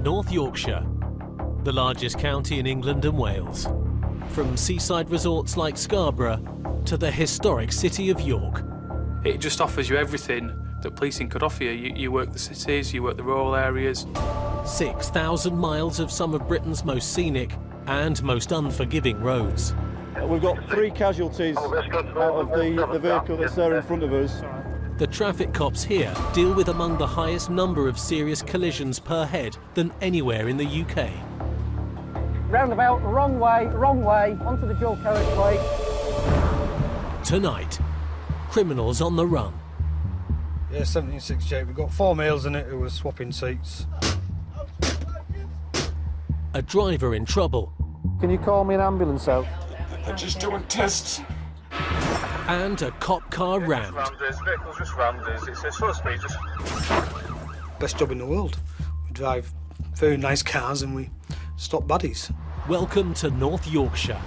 North Yorkshire, the largest county in England and Wales. From seaside resorts like Scarborough to the historic city of York. It just offers you everything that policing could offer you. You work the cities, you work the rural areas. 6,000 miles of some of Britain's most scenic and most unforgiving roads. We've got 3 casualties out of the vehicle that's there in front of us. The traffic cops here deal with among the highest number of serious collisions per head than anywhere in the UK. Roundabout, wrong way, onto the dual carriageway. Tonight, criminals on the run. Yeah, 1768. We've got 4 males in it who were swapping seats. A driver in trouble. Can you call me an ambulance out? They're just doing tests. And a cop car rammed. This vehicle's just rammed us. It's slow speed. Best job in the world. We drive very nice cars and we stop baddies. Welcome to North Yorkshire,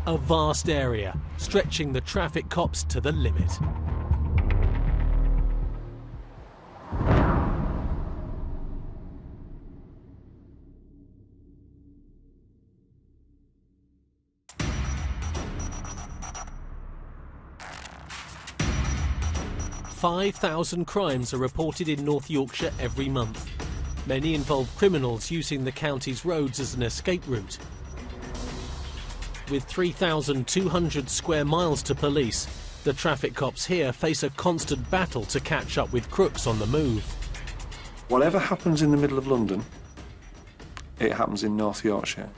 a vast area stretching the traffic cops to the limit. "5,000 crimes are reported in North Yorkshire every month. Many involve criminals using the county's roads as an escape route. With 3,200 square miles to police, the traffic cops here face a constant battle to catch up with crooks on the move. Whatever happens in the middle of London, it happens in North Yorkshire.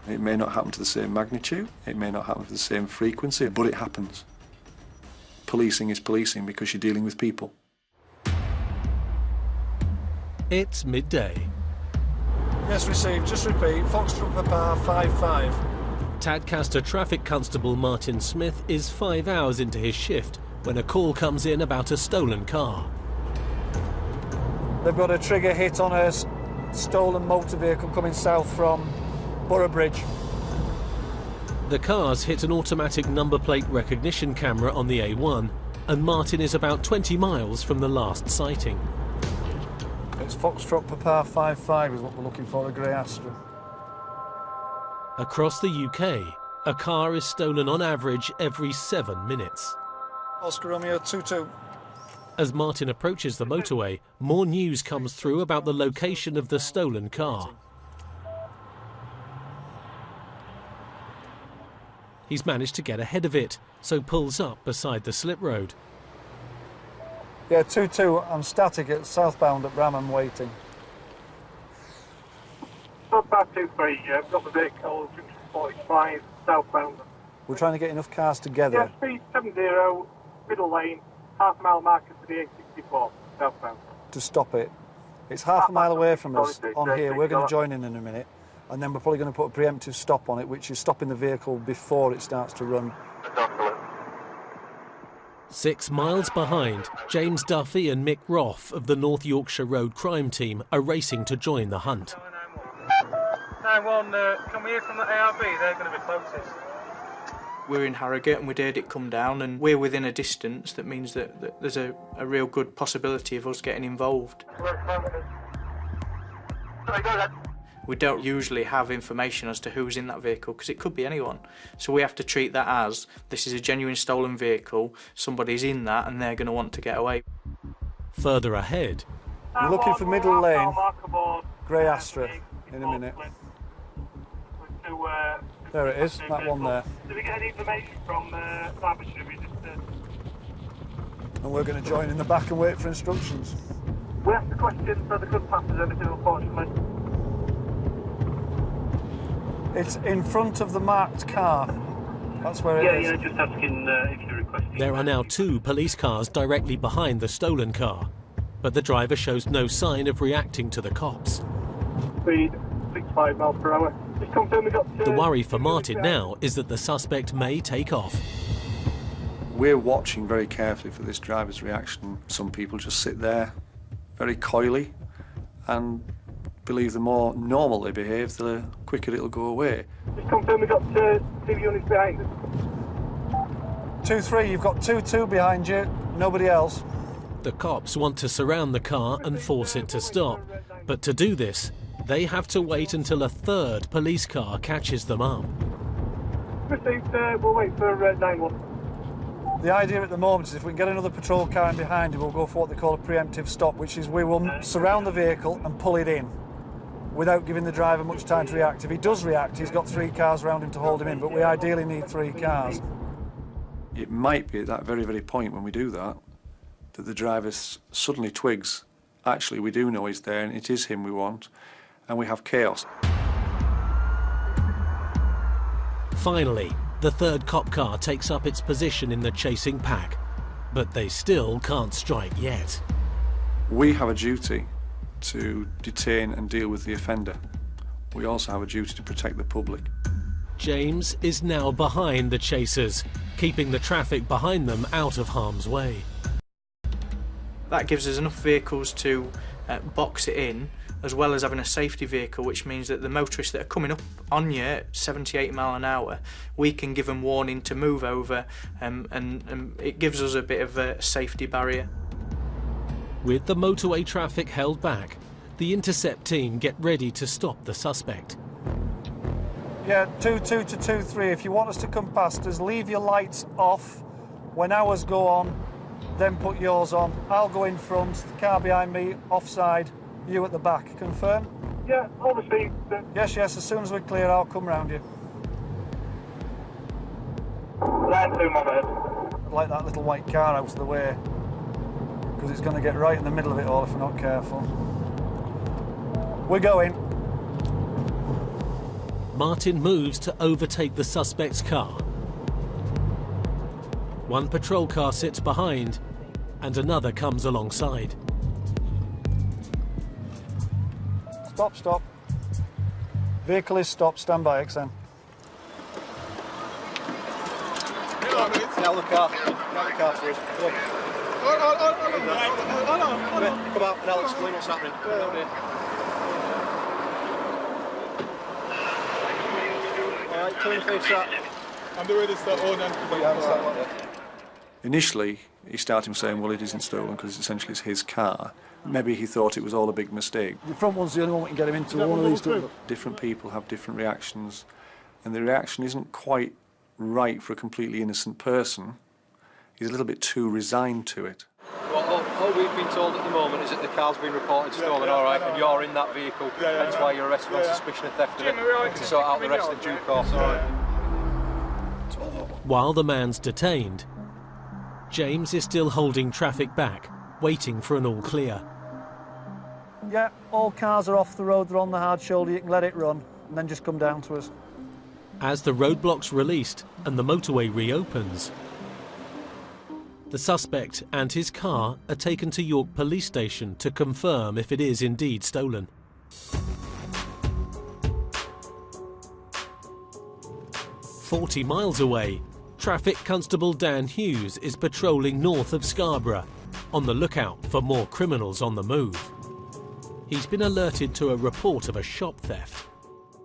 It may not happen to the same magnitude, it may not happen to the same frequency, but it happens. Policing is policing because you're dealing with people. It's midday. Yes, received. Just repeat. Foxtrot Papa 55. Tadcaster Traffic Constable Martin Smith is 5 hours into his shift when a call comes in about a stolen car. They've got a trigger hit on a stolen motor vehicle coming south from Boroughbridge. The car's hit an automatic number plate recognition camera on the A1, and Martin is about 20 miles from the last sighting. It's Foxtrot Papa 55 is what we're looking for, a grey Astra. Across the UK, a car is stolen on average every 7 minutes. Oscar Romeo 22. As Martin approaches the motorway, more news comes through about the location of the stolen car. He's managed to get ahead of it, so pulls up beside the slip road. Yeah, 22. I'm static at southbound at Bramham waiting. Southbound 23, I've got the vehicle 45 southbound. We're trying to get enough cars together. Yeah, speed 70, middle lane, half-mile marker to the A64, southbound. To stop it. It's half a mile away from us on here. We're going to join in a minute. And then we're probably going to put a preemptive stop on it, which is stopping the vehicle before it starts to run. 6 miles behind, James Duffy and Mick Roth of the North Yorkshire Road Crime Team are racing to join the hunt. 9-1, can we hear from the ARB? They're going to be closest. We're in Harrogate and we'd heard it come down, and we're within a distance that means that there's a real good possibility of us getting involved. We don't usually have information as to who's in that vehicle because it could be anyone. So we have to treat that as this is a genuine stolen vehicle, somebody's in that and they're going to want to get away. Further ahead, we're looking for middle lane, grey Astra, in a minute. There it is, that one there. Did we get any information from Derbyshire? And we're going to join in the back and wait for instructions. We asked the question so they couldn't pass us anything, unfortunately. It's in front of the marked car. That's where it is. Yeah, just asking if you're requesting. There are now 2 police cars directly behind the stolen car, but the driver shows no sign of reacting to the cops. Speed 65 miles per hour. Just confirm we got The worry for Martin now is that the suspect may take off. We're watching very carefully for this driver's reaction. Some people just sit there very coyly and believe the more normal they behave, the quicker it'll go away. Just confirm we got 2 units behind us. 2-3, you've got 2-2 behind you, nobody else. The cops want to surround the car and force it to stop, but to do this, They have to wait until a third police car catches them up. Received, we'll wait for 9-1. The idea at the moment is if we can get another patrol car in behind him, we'll go for what they call a preemptive stop, which is we will surround the vehicle and pull it in without giving the driver much time to react. If he does react, he's got 3 cars around him to hold him in, but we ideally need 3 cars. It might be at that very, very point when we do that, that the driver suddenly twigs, actually we do know he's there and it is him we want, and we have chaos. Finally, the third cop car takes up its position in the chasing pack, but they still can't strike yet. We have a duty to detain and deal with the offender. We also have a duty to protect the public. James is now behind the chasers, keeping the traffic behind them out of harm's way. That gives us enough vehicles to box it in, as well as having a safety vehicle, which means that the motorists that are coming up on you at 70-80 mile an hour, we can give them warning to move over, and it gives us a bit of a safety barrier. With the motorway traffic held back, the intercept team get ready to stop the suspect. Yeah, 2-2 to 2-3. If you want us to come past us, leave your lights off. When ours go on, then put yours on. I'll go in front, the car behind me, offside, you at the back. Confirm? Yeah, all received. Yes, as soon as we're clear, I'll come round you. Line 2, my bad. I'd like that little white car out of the way, because it's going to get right in the middle of it all if we're not careful. We're going. Martin moves to overtake the suspect's car. One patrol car sits behind, and another comes alongside. Stop. Vehicle is stopped. Stand by, XN. Now the car. Now the car for us. Look. Come out and I'll explain what's happening. Alright, clean face that. I'm the way to start on and Initially, he started saying, well, it isn't stolen because essentially it's his car. Maybe he thought it was all a big mistake. The front one's the only one we can get him into. One of these two. Different people have different reactions, and the reaction isn't quite right for a completely innocent person. He's a little bit too resigned to it. Well, all we've been told at the moment is that the car's been reported stolen, all right, and you're in that vehicle. That's why you're arrested on suspicion of theft of it. To sort out the rest in due course, all right. While the man's detained, James is still holding traffic back, waiting for an all clear. Yeah, all cars are off the road, they're on the hard shoulder, you can let it run, and then just come down to us. As the roadblock's released and the motorway reopens, the suspect and his car are taken to York Police Station to confirm if it is indeed stolen. "40 miles away, Traffic Constable Dan Hughes is patrolling north of Scarborough, on the lookout for more criminals on the move. He's been alerted to a report of a shop theft.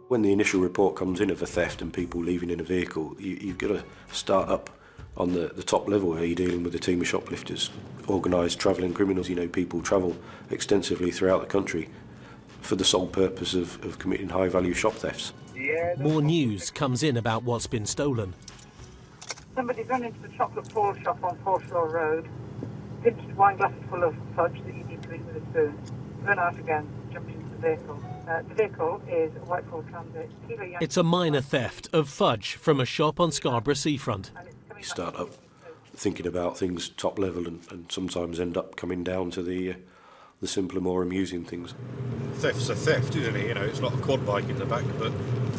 When the initial report comes in of a theft and people leaving in a vehicle, you've got to start up on the top level where you're dealing with a team of shoplifters, organised travelling criminals. You know, people travel extensively throughout the country for the sole purpose of committing high-value shop thefts. More news comes in about what's been stolen. Somebody's run into the chocolate fall shop on Foreshore Road, pinched wine glasses full of fudge that you need to eat with a spoon, run out again, jumped into the vehicle. The vehicle is a white Ford Transit. It's a minor theft of fudge from a shop on Scarborough seafront. You start up thinking about things top level and sometimes end up coming down to the simpler, more amusing things. Theft's a theft, isn't it? You know, it's not a quad bike in the back, but...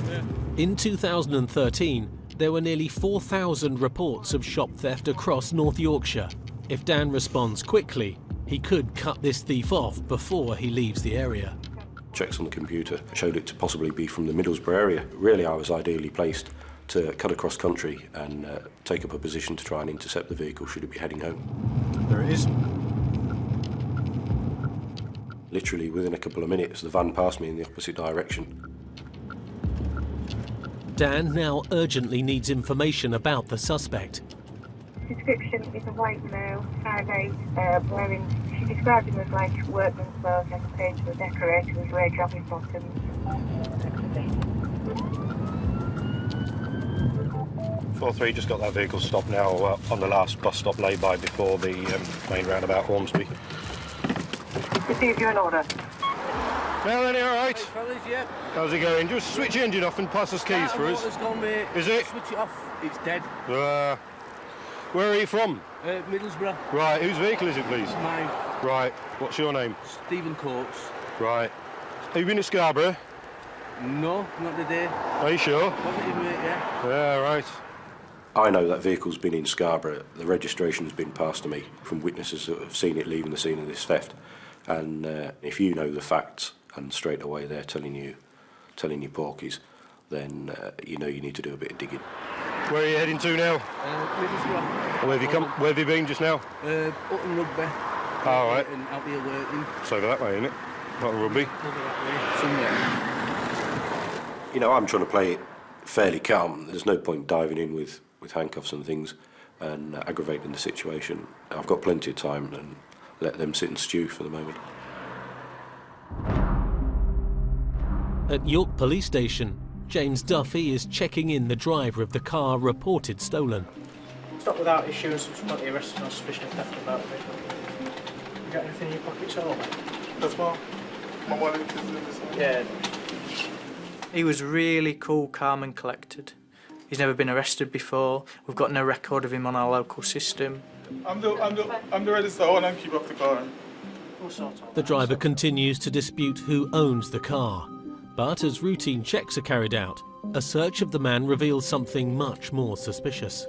Yeah. In 2013, there were nearly 4,000 reports of shop theft across North Yorkshire. If Dan responds quickly, he could cut this thief off before he leaves the area. Checks on the computer showed it to possibly be from the Middlesbrough area. Really, I was ideally placed to cut across country and take up a position to try and intercept the vehicle should it be heading home. There it is. Literally within a couple of minutes, the van passed me in the opposite direction. Dan now urgently needs information about the suspect. Description is a white male, 5'8", wearing She described him as like workman's clothes and paid to a decorator with red jogging bottoms. 4-3 just got that vehicle stopped now on the last bus stop lay-by before the main roundabout Ormsby. Receive you an order. Now then, you all right? Fellas, yeah. How's it going? Just switch the engine off and pass us keys for us. Gone, mate. Is it? Switch it off. It's dead. Where are you from? Middlesbrough. Right, whose vehicle is it, please? Mine. Right, what's your name? Stephen Coates. Right. Have you been at Scarborough? No, not today. Are you sure? Positive, mate, yeah. Yeah, right. I know that vehicle's been in Scarborough. The registration's been passed to me from witnesses that have seen it leaving the scene of this theft. And if you know the facts and straight away they're telling you porkies, then you know you need to do a bit of digging. Where are you heading to now? Middlesbrough. Where have you come? Where have you been just now? Upton Rugby. All right. And out here working. It's over that way, isn't it? Not Rugby. Over that way. Somewhere. You know, I'm trying to play it fairly calm. There's no point diving in with handcuffs and things and aggravating the situation. I've got plenty of time and let them sit and stew for the moment. At York Police Station, James Duffy is checking in the driver of the car reported stolen. Stop without issuing subsequently arrested on suspicion of theft about the vehicle. You got anything in your pockets at all? That's my wallet is in this one. Yeah. He was really cool, calm and collected. He's never been arrested before. We've got no record of him on our local system. I'm the register owner and keep up the car. The driver continues to dispute who owns the car. But as routine checks are carried out, a search of the man reveals something much more suspicious.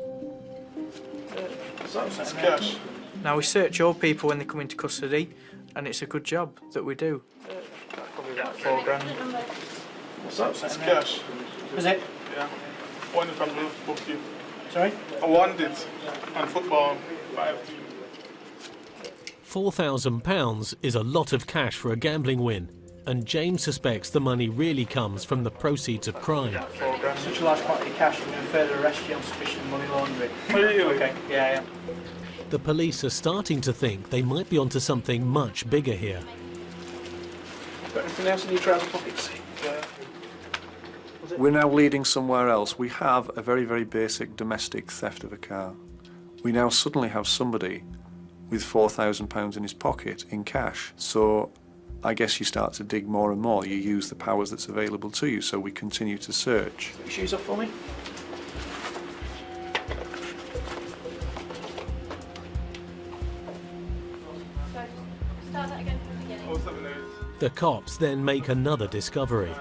It's cash. Now, we search all people when they come into custody, and it's a good job that we do. Probably about £4 grand. It's cash. Is it? Yeah. I won it from the bookkeeper. Sorry? I won it on football 5 team. £4,000 is a lot of cash for a gambling win, and James suspects the money really comes from the proceeds of crime. £4 grand. Such a large quantity of cash, we're going to further arrest you on suspicion of money laundering. Really? Okay, yeah. The police are starting to think they might be onto something much bigger here. Got anything else in your trouser pockets? Yeah. We're now leading somewhere else. We have a very, very basic domestic theft of a car. We now suddenly have somebody with £4,000 in his pocket in cash. So I guess you start to dig more and more. You use the powers that's available to you, so we continue to search. Put your shoes off for me. Start that again from the beginning. The cops then make another discovery.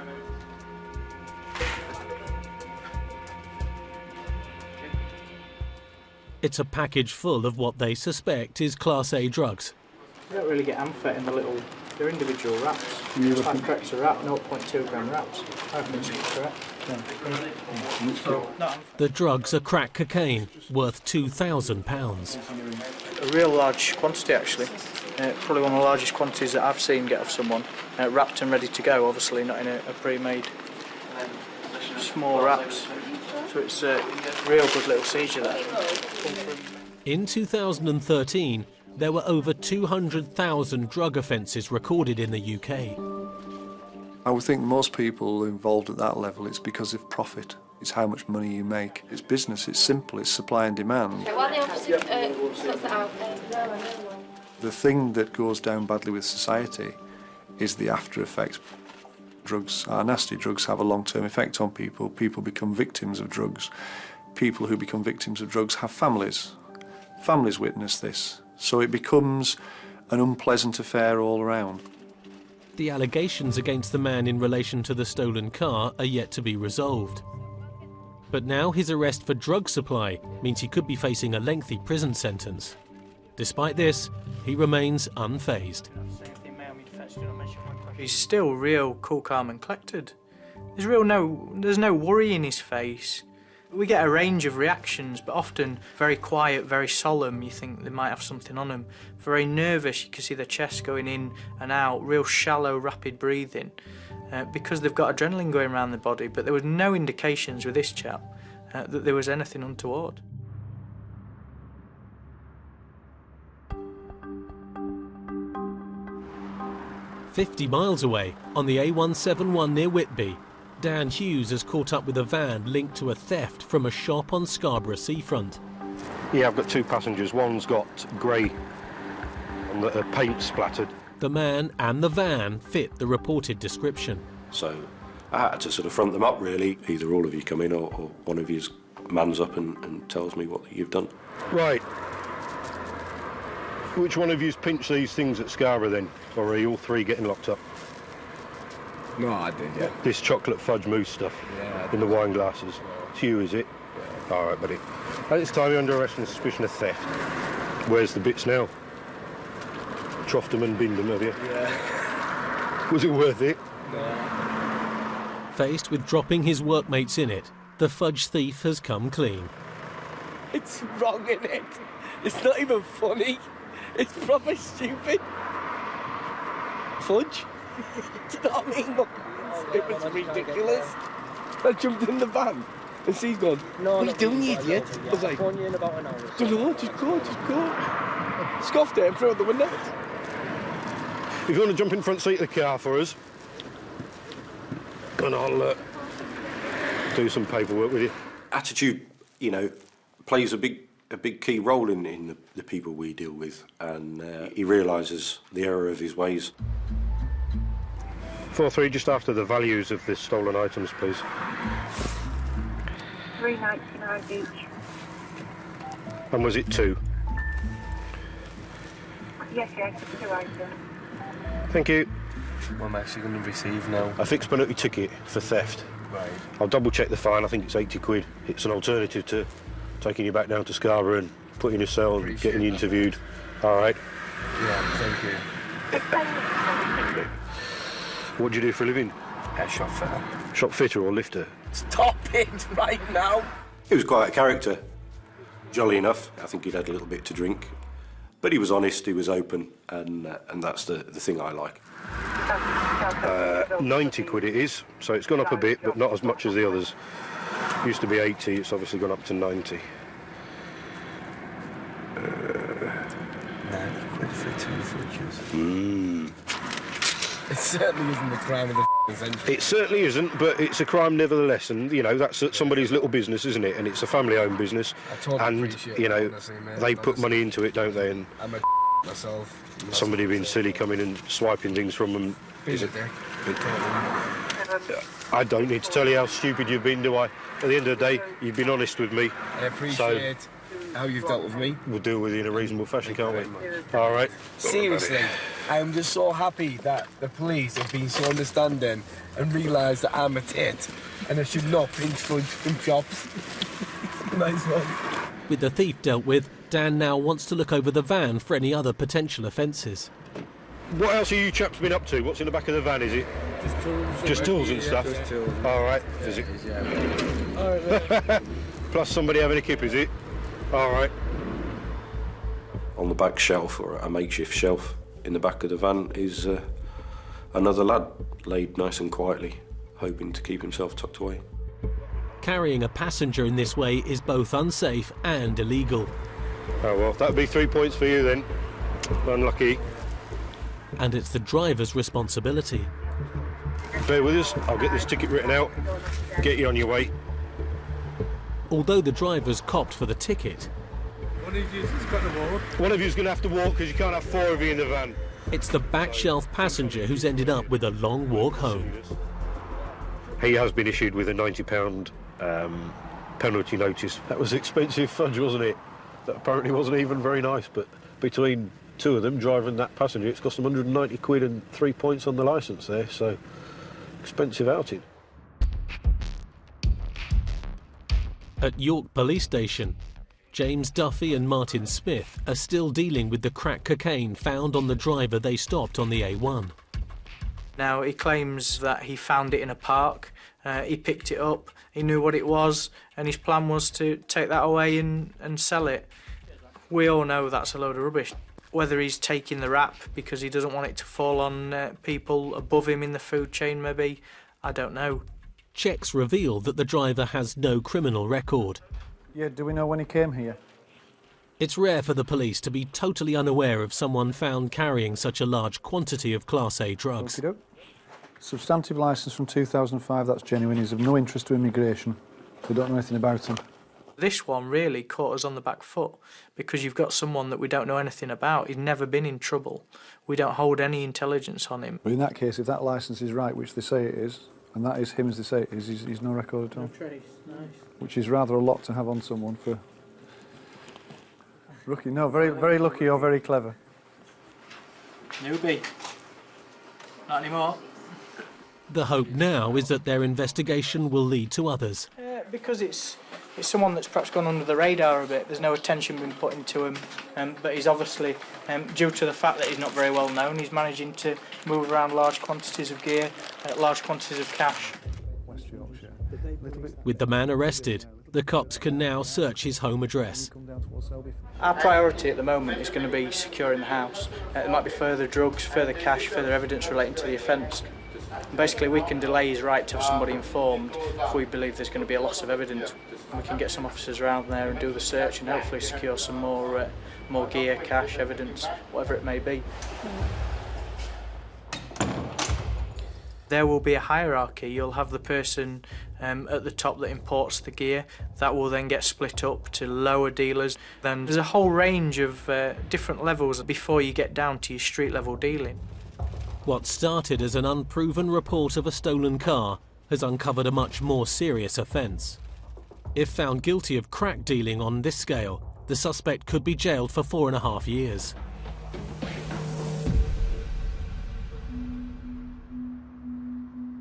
It's a package full of what they suspect is Class A drugs. You don't really get amphet in the little... They're individual wraps. It's like Crec's a wrap, 0.2 gram wraps. I think it's correct. The drugs are crack cocaine, worth £2,000. A real large quantity, actually. Probably one of the largest quantities that I've seen get off someone. Wrapped and ready to go, obviously, not in a pre-made small wraps. So it's a real good little seizure there. In 2013, there were over 200,000 drug offences recorded in the UK. I would think most people involved at that level, it's because of profit. It's how much money you make. It's business, it's simple, it's supply and demand. Okay, while the officer sorts that out. The thing that goes down badly with society is the after effects. Drugs are nasty. Drugs have a long-term effect on people. People become victims of drugs. People who become victims of drugs have families. Families witness this. So it becomes an unpleasant affair all around. The allegations against the man in relation to the stolen car are yet to be resolved. But now his arrest for drug supply means he could be facing a lengthy prison sentence. Despite this, he remains unfazed. He's still real cool, calm and collected. There's no worry in his face. We get a range of reactions, but often very quiet, very solemn. You think they might have something on them. Very nervous, you can see their chest going in and out, real shallow, rapid breathing, because they've got adrenaline going around their body, but there was no indications with this chap that there was anything untoward. 50 miles away, on the A171 near Whitby, Dan Hughes has caught up with a van linked to a theft from a shop on Scarborough seafront. Yeah, I've got two passengers. One's got grey and the paint splattered. The man and the van fit the reported description. So I had to sort of front them up, really. Either all of you come in or one of you mans up and tells me what you've done. Right. Which one of you's pinched these things at Scarborough then? Or are you all three getting locked up? No, I did, yeah. This chocolate fudge mousse stuff in the wine glasses. It's you, is it? Yeah. All right, buddy. At this time, you're under arrest on suspicion of theft. Where's the bits now? Troughed them and binned them, have you? Yeah. Was it worth it? No. Faced with dropping his workmates in it, the fudge thief has come clean. It's wrong, innit? It's not even funny. It's proper stupid. Fudge? Do you know what I mean? Look, it was ridiculous. I jumped in the van and she's gone, what are you doing, you idiot? I was like, don't know, just go. Scoffed it and threw out the window. If you want to jump in front seat of the car for us, and I'll do some paperwork with you. Attitude, you know, plays a big key role in the people we deal with, and he realises the error of his ways. 4-3, just after the values of the stolen items, please. £3.99 each. And was it two? Yes, 2 items. Thank you. What am I actually going to receive now? A fixed penalty ticket for theft. Right. I'll double check the fine. I think it's 80 quid. It's an alternative to taking you back down to Scarborough and putting you in a cell and getting you interviewed. All right. Yeah, thank you. What do you do for a living? Shop fitter. Shop fitter or lifter? Stop it right now. He was quite a character. Jolly enough. I think he'd had a little bit to drink. But he was honest, he was open, and that's the thing I like. 90 quid it is, so it's gone up a bit, but not as much as the others. Used to be 80, it's obviously gone up to 90. 90 quid for 2 fridges. It certainly isn't the crime of the century. It certainly isn't, but it's a crime nevertheless, and you know that's somebody's little business, isn't it? And it's a family-owned business, and you know they put money into it, don't they? And I'm a myself. Somebody being silly coming and swiping things from them. I don't need to tell you how stupid you've been, do I? At the end of the day, you've been honest with me. I appreciate how you've dealt with me. We'll deal with you in a reasonable fashion, can't we? All right. Seriously, I'm just so happy that the police have been so understanding and realised that I'm a tit and I should not pinch fudge from shops. Nice one. With the thief dealt with, Dan now wants to look over the van for any other potential offences. What else are you chaps been up to? What's in the back of the van, is it? Just tools. Just tools and stuff? Just tools. All right. Yeah, is it? Yeah. All right, man. Plus somebody having a kip, is it? All right. On the back shelf, or a makeshift shelf in the back of the van, is another lad laid nice and quietly, hoping to keep himself tucked away. Carrying a passenger in this way is both unsafe and illegal. Oh well, that'd be 3 points for you then. Unlucky. And it's the driver's responsibility. Bear with us, I'll get this ticket written out, get you on your way. Although the driver's copped for the ticket, One of you's going to have to walk because you can't have 4 of you in the van. it's the back shelf passenger who's ended up with a long walk home. He has been issued with a £90 penalty notice. That was expensive fudge, wasn't it? That apparently wasn't even very nice, but between two of them, driver and that passenger, it's cost them 190 quid and 3 points on the licence there, so expensive outing. At York Police Station, James Duffy and Martin Smith are still dealing with the crack cocaine found on the driver they stopped on the A1. Now, he claims that he found it in a park, he picked it up, he knew what it was, and his plan was to take that away and sell it. We all know that's a load of rubbish. Whether he's taking the rap because he doesn't want it to fall on people above him in the food chain, maybe, I don't know. Checks reveal that the driver has no criminal record. Yeah, do we know when he came here? It's rare for the police to be totally unaware of someone found carrying such a large quantity of Class A drugs. Okey-doke. Substantive licence from 2005, that's genuine. He's of no interest to immigration. We don't know anything about him. This one really caught us on the back foot because you've got someone that we don't know anything about. He's never been in trouble. We don't hold any intelligence on him. But in that case, if that licence is right, which they say it is, and that is him as they say it is, he's no record at all. No trace, nice. Which is rather a lot to have on someone for... Rookie, no, very lucky or very clever. Newbie. Not anymore. The hope now is that their investigation will lead to others. Because it's someone that's perhaps gone under the radar a bit. There's no attention being put into him, but he's obviously, due to the fact that he's not very well known, he's managing to move around large quantities of gear, large quantities of cash. West Yorkshire. With the man arrested, the cops can now search his home address. Our priority at the moment is going to be securing the house. There might be further drugs, further cash, further evidence relating to the offence. Basically, we can delay his right to have somebody informed if we believe there's going to be a loss of evidence. We can get some officers around there and do the search and hopefully secure some more gear, cash, evidence, whatever it may be. There will be a hierarchy. You'll have the person at the top that imports the gear. That will then get split up to lower dealers. Then there's a whole range of different levels before you get down to your street level dealing. What started as an unproven report of a stolen car has uncovered a much more serious offence. If found guilty of crack dealing on this scale, the suspect could be jailed for 4.5 years.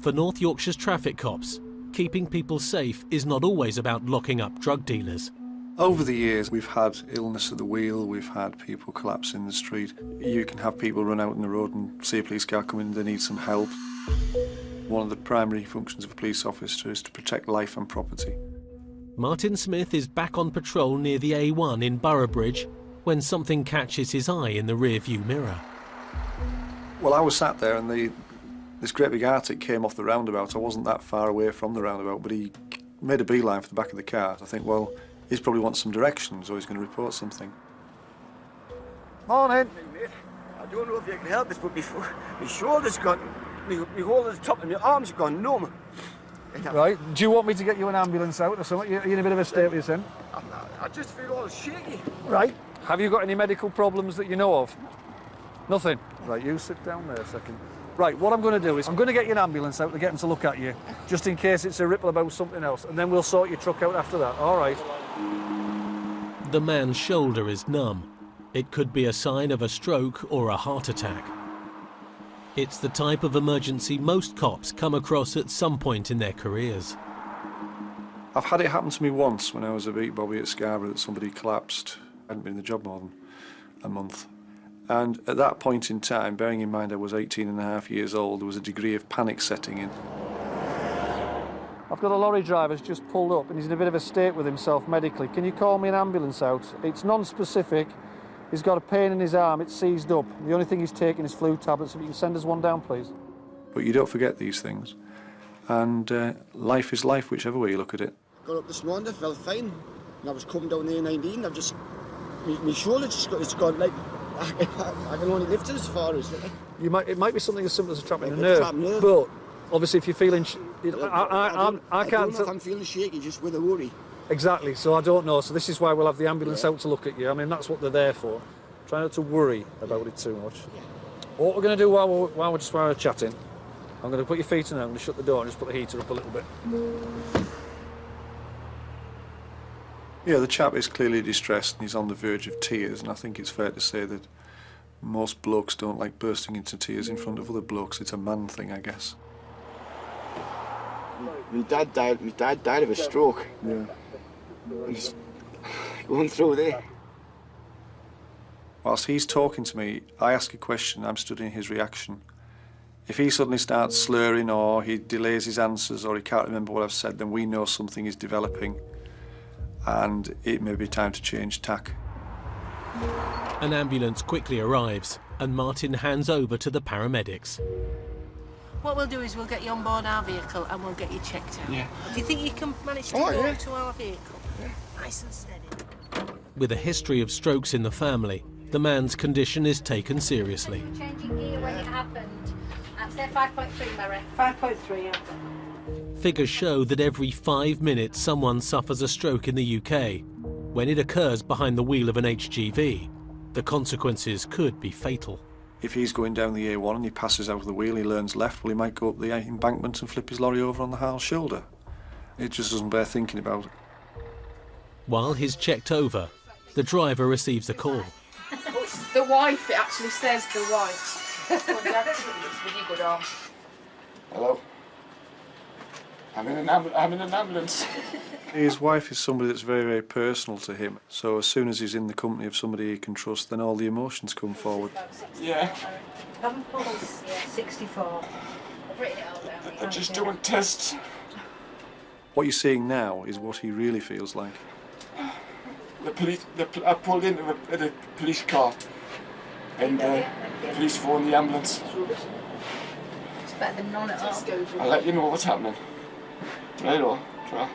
For North Yorkshire's traffic cops, keeping people safe is not always about locking up drug dealers. Over the years, we've had illness at the wheel, we've had people collapse in the street. You can have people run out on the road and see a police car come in, they need some help. One of the primary functions of a police officer is to protect life and property. Martin Smith is back on patrol near the A1 in Boroughbridge when something catches his eye in the rear-view mirror. Well, I was sat there and this great big Arctic came off the roundabout. I wasn't that far away from the roundabout, but he made a beeline for the back of the car. I think, well, he's probably wants some directions or he's going to report something. Morning. I don't know if you can help us, but my shoulder's gone, my whole at the top and my arms have gone numb. Right, do you want me to get you an ambulance out or something? You're in a bit of a state with you, son? I just feel all shaky. Right. Have you got any medical problems that you know of? Nothing? Right, you sit down there a second. Right, what I'm going to do is I'm going to get you an ambulance out to get them to look at you, just in case it's a ripple about something else, and then we'll sort your truck out after that. All right. The man's shoulder is numb. It could be a sign of a stroke or a heart attack. It's the type of emergency most cops come across at some point in their careers. I've had it happen to me once when I was a beat bobby at Scarborough that somebody collapsed. I hadn't been in the job more than a month. And at that point in time, bearing in mind I was 18.5 years old, there was a degree of panic setting in. I've got a lorry driver who's just pulled up and he's in a bit of a state with himself medically. Can you call me an ambulance out? It's non-specific. He's got a pain in his arm, it's seized up. The only thing he's taking is flu tablets. If you can send us one down, please. But you don't forget these things. And life is life, whichever way you look at it. Got up this morning, I felt fine. And I was coming down the A19, I've just... My shoulder just got, it's gone like... I can only lift it as far as... It might be something as simple as a trap in the nerve. But obviously if you're feeling... I can't... I'm feeling shaky just with a worry. Exactly, so I don't know. So this is why we'll have the ambulance out to look at you. I mean, that's what they're there for. Try not to worry about it too much. What we're going to do while we're chatting, I'm going to put your feet in there, I'm going to shut the door and just put the heater up a little bit. Yeah, the chap is clearly distressed and he's on the verge of tears, and I think it's fair to say that most blokes don't like bursting into tears in front of other blokes. It's a man thing, I guess. My dad died of a stroke. Yeah. He's going through there. Whilst he's talking to me, I ask a question, I'm studying his reaction. If he suddenly starts slurring or he delays his answers or he can't remember what I've said, then we know something is developing and it may be time to change tack. An ambulance quickly arrives and Martin hands over to the paramedics. What we'll do is we'll get you on board our vehicle and we'll get you checked out. Yeah. Do you think you can manage to walk to our vehicle? Yeah. Nice and steady. With a history of strokes in the family, the man's condition is taken seriously. Changing gear when it happened. Say 5.3, Mary. 5.3, yeah. Figures show that every 5 minutes someone suffers a stroke in the UK. When it occurs behind the wheel of an HGV, the consequences could be fatal. If he's going down the A1 and he passes out of the wheel, he learns left, well, he might go up the embankment and flip his lorry over on the Harl's shoulder. It just doesn't bear thinking about. While he's checked over, the driver receives a call. The wife, it actually says the wife. Hello. I'm in an ambulance. His wife is somebody that's very, very personal to him. So as soon as he's in the company of somebody he can trust, then all the emotions come forward. Yeah. Having pulse, 64. I've written it all down. They're just doing tests. What you're seeing now is what he really feels like. I pulled into the police car, and the police phoned the ambulance. It's better than none at all. I'll let you know what's happening. Right on. Try.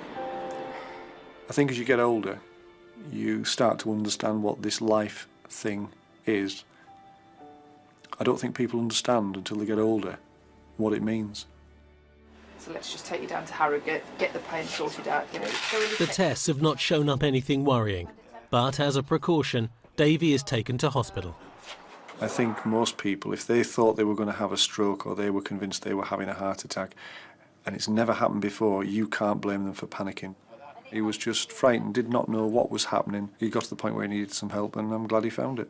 I think as you get older, you start to understand what this life thing is. I don't think people understand until they get older what it means. So let's just take you down to Harrogate, get the pain sorted out. You know. The tests have not shown up anything worrying, but as a precaution, Davy is taken to hospital. I think most people, if they thought they were going to have a stroke or they were convinced they were having a heart attack, and it's never happened before, you can't blame them for panicking. He was just frightened, did not know what was happening. He got to the point where he needed some help, and I'm glad he found it.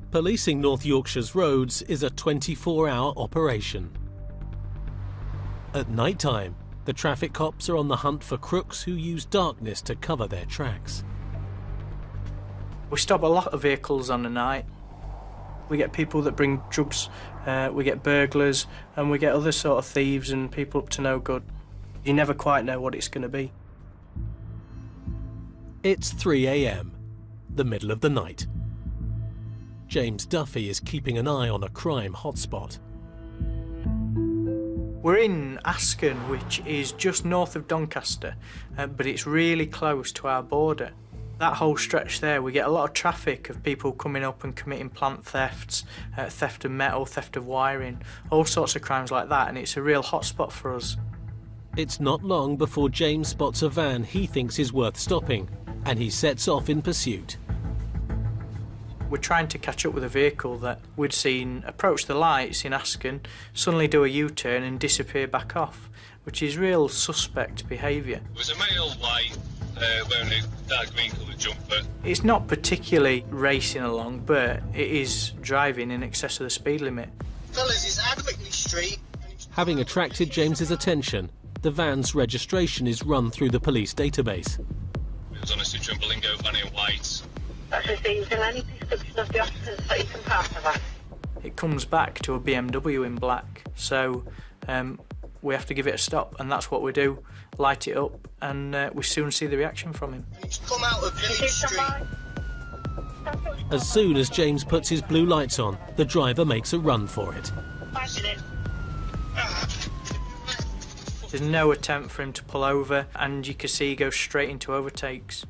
Policing North Yorkshire's roads is a 24-hour operation. At night time, the traffic cops are on the hunt for crooks who use darkness to cover their tracks. We stop a lot of vehicles on the night. We get people that bring drugs, we get burglars, and we get other sort of thieves and people up to no good. You never quite know what it's going to be. It's 3 a.m, the middle of the night. James Duffy is keeping an eye on a crime hotspot. We're in Asken, which is just north of Doncaster, but it's really close to our border. That whole stretch there, we get a lot of traffic of people coming up and committing plant thefts, theft of metal, theft of wiring, all sorts of crimes like that, and it's a real hotspot for us. It's not long before James spots a van he thinks is worth stopping, and he sets off in pursuit. We're trying to catch up with a vehicle that we'd seen approach the lights in Asken, suddenly do a U-turn and disappear back off, which is real suspect behaviour. It was a male white wearing a dark green coloured jumper. It's not particularly racing along, but it is driving in excess of the speed limit. Fellas, it's Ardwick Street. Having attracted James's attention, the van's registration is run through the police database. It was on a Citroen Berlingo van in white. Is there any description of the officers that you can pass of that? It comes back to a BMW in black, so we have to give it a stop, and that's what we do. Light it up, and we soon see the reaction from him. Come out of Village Street. As soon as James puts his blue lights on, the driver makes a run for it. There's no attempt for him to pull over, and you can see he goes straight into overtakes.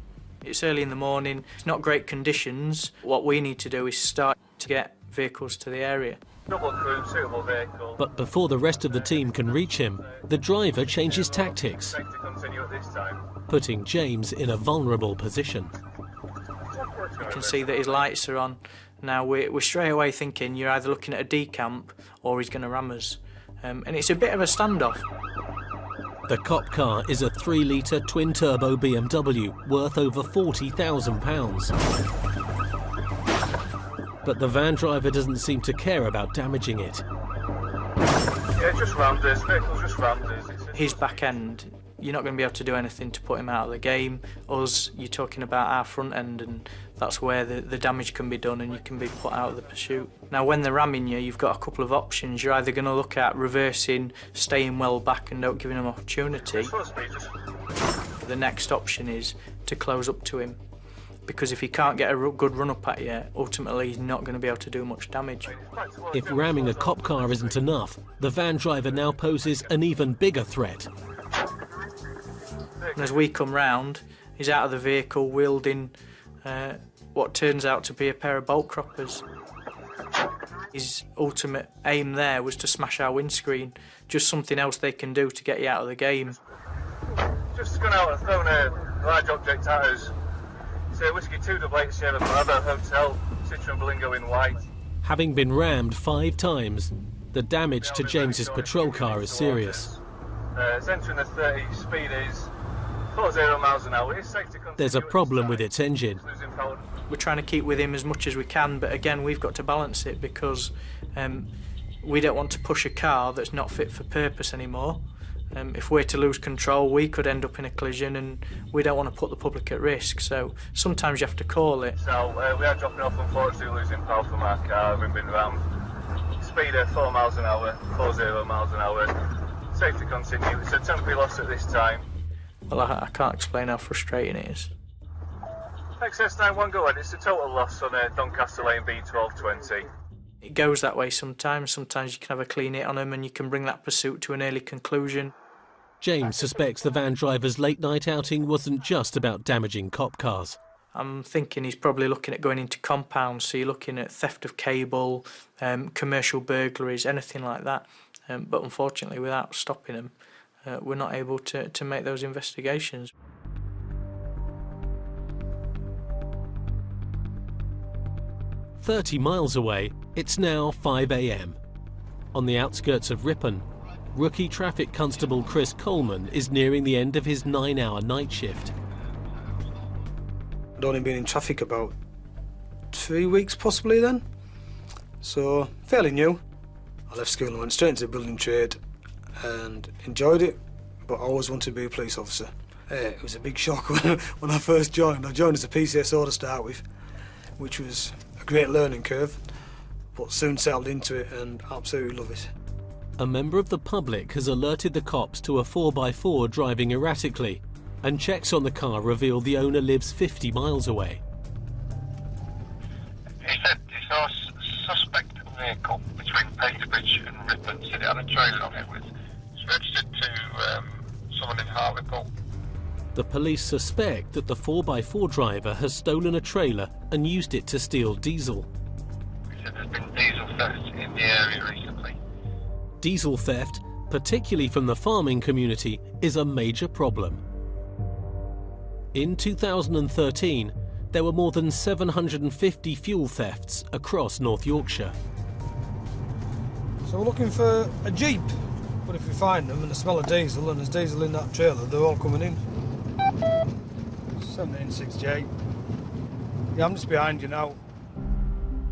It's early in the morning, it's not great conditions. What we need to do is start to get vehicles to the area. Double crew, suitable vehicle. But before the rest of the team can reach him, the driver changes tactics, Expect to continue at this time. putting James in a vulnerable position. You can see that his lights are on. Now we're straight away thinking you're either looking at a decamp or he's going to ram us. And it's a bit of a standoff. The cop car is a 3-litre twin-turbo BMW worth over £40,000. But the van driver doesn't seem to care about damaging it. Yeah, just rammed us. Vehicle's just rammed us. His back end, you're not going to be able to do anything to put him out of the game. Us, you're talking about our front end, and that's where the damage can be done and you can be put out of the pursuit. Now, when they're ramming you, you've got a couple of options. You're either going to look at reversing, staying well back and not giving him opportunity. The next option is to close up to him, because if he can't get a good run up at you, ultimately he's not going to be able to do much damage. If ramming a cop car isn't enough, the van driver now poses an even bigger threat. And as we come round, he's out of the vehicle wielding what turns out to be a pair of bolt croppers. His ultimate aim there was to smash our windscreen, just something else they can do to get you out of the game. Just gone out and thrown a large object at us. It's a Whiskey 288 Sierra Bravo Hotel, Citroen Berlingo in white. Having been rammed 5 times, the damage to James's patrol car is serious. It's entering the 30, speed is 40 miles an hour. There's a problem with its engine. We're trying to keep with him as much as we can, but again, we've got to balance it because we don't want to push a car that's not fit for purpose anymore. If we're to lose control, we could end up in a collision, and we don't want to put the public at risk, so sometimes you have to call it. So we are dropping off, unfortunately, losing power from our car. We've been rammed. Speed at 4 miles an hour, 40 miles an hour. Safety continue. It's a temporary loss at this time. Well, I can't explain how frustrating it is. XS91, go ahead. It's a total loss on Doncaster Lane B1220. It goes that way sometimes. Sometimes you can have a clean hit on him and you can bring that pursuit to an early conclusion. James suspects the van driver's late-night outing wasn't just about damaging cop cars. I'm thinking he's probably looking at going into compounds, so you're looking at theft of cable, commercial burglaries, anything like that. But unfortunately, without stopping him, we're not able to make those investigations. "30 miles away, it's now 5 a.m. On the outskirts of Ripon, rookie traffic constable Chris Coleman is nearing the end of his 9-hour night shift. I'd only been in traffic about 3 weeks possibly then, so fairly new. I left school and went straight into the building trade and enjoyed it, but I always wanted to be a police officer. It was a big shock when I first joined. I joined as a PCSO to start with, which was a great learning curve, but soon settled into it and absolutely love it. A member of the public has alerted the cops to a 4x4 driving erratically, and checks on the car reveal the owner lives 50 miles away. He said he saw a suspect vehicle between Painsbridge and Ripon, said it had a trailer on it. It's registered to someone in Hartlepool. The police suspect that the 4x4 driver has stolen a trailer and used it to steal diesel. He said there's been diesel theft in the area recently. Diesel theft, particularly from the farming community, is a major problem. In 2013, there were more than 750 fuel thefts across North Yorkshire. So we're looking for a Jeep, but if we find them and they smell of diesel and there's diesel in that trailer, they're all coming in. 1768. Yeah, I'm just behind you now.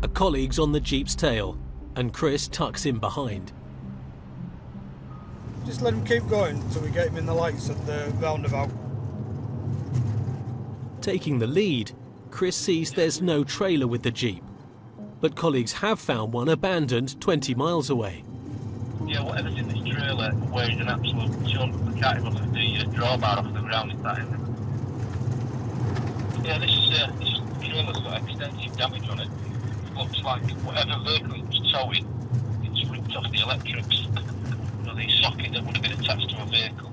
A colleague's on the Jeep's tail, and Chris tucks in behind. Just let him keep going until we get him in the lights at the roundabout. Taking the lead, Chris sees there's no trailer with the Jeep, but colleagues have found one abandoned 20 miles away. Yeah, whatever's in this trailer weighs an absolute ton. I can't even look at the drawbar off the ground in that end. Yeah, this trailer's got extensive damage on it. It looks like whatever vehicle it was towing, it's ripped off the electrics. The socket that would have been attached to a vehicle.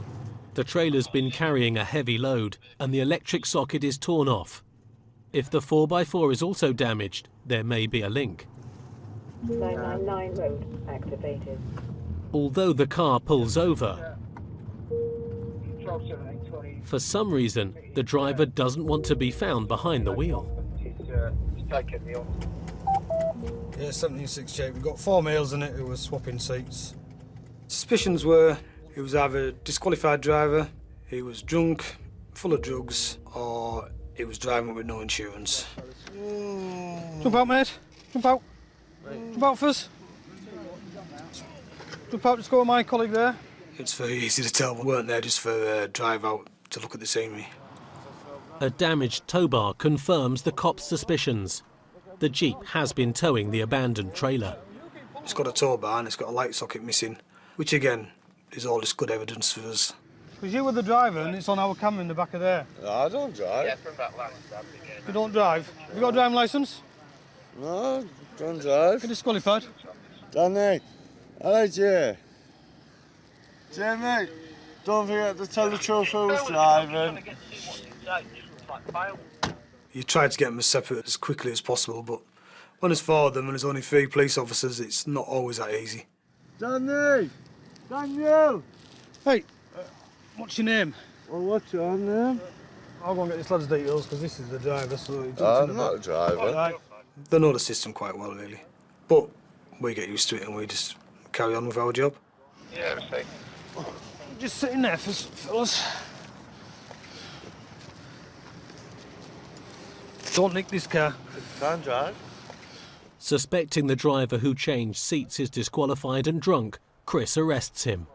The trailer's been carrying a heavy load, and the electric socket is torn off. If the 4x4 is also damaged, there may be a link. 999 road activated. Although the car pulls over, for some reason, the driver doesn't want to be found behind the wheel. Yeah, 1768. We've got 4 males in it who were swapping seats. Suspicions were he was either a disqualified driver, he was drunk, full of drugs, or he was driving with no insurance. Jump out, mate. Jump out. Jump out first. Jump out, just go with my colleague there. It's very easy to tell we weren't there just for a drive out to look at the scenery. A damaged tow bar confirms the cops' suspicions. The Jeep has been towing the abandoned trailer. It's got a tow bar and it's got a light socket missing, which again is all this good evidence for us. Because you were the driver and it's on our camera in the back of there. No, I don't drive. Yeah, from that last You don't drive? Have you got a driving licence? No, don't drive. You're disqualified. Danny, hello, Jay. Jay, mate. Don't forget to tell the truth who's driving. You try to get them separate as quickly as possible, but when there's 4 of them and there's only 3 police officers, it's not always that easy. Danny! Daniel! Hey, what's your name? Well, what's your name? I'll go and get this lad's details because this is the driver, so he I'm not a driver. Right. They know the system quite well, really. But we get used to it and we just carry on with our job. Yeah, I see. Just sitting there, fellas. Don't nick this car. Can't drive. Suspecting the driver who changed seats is disqualified and drunk, Chris arrests him.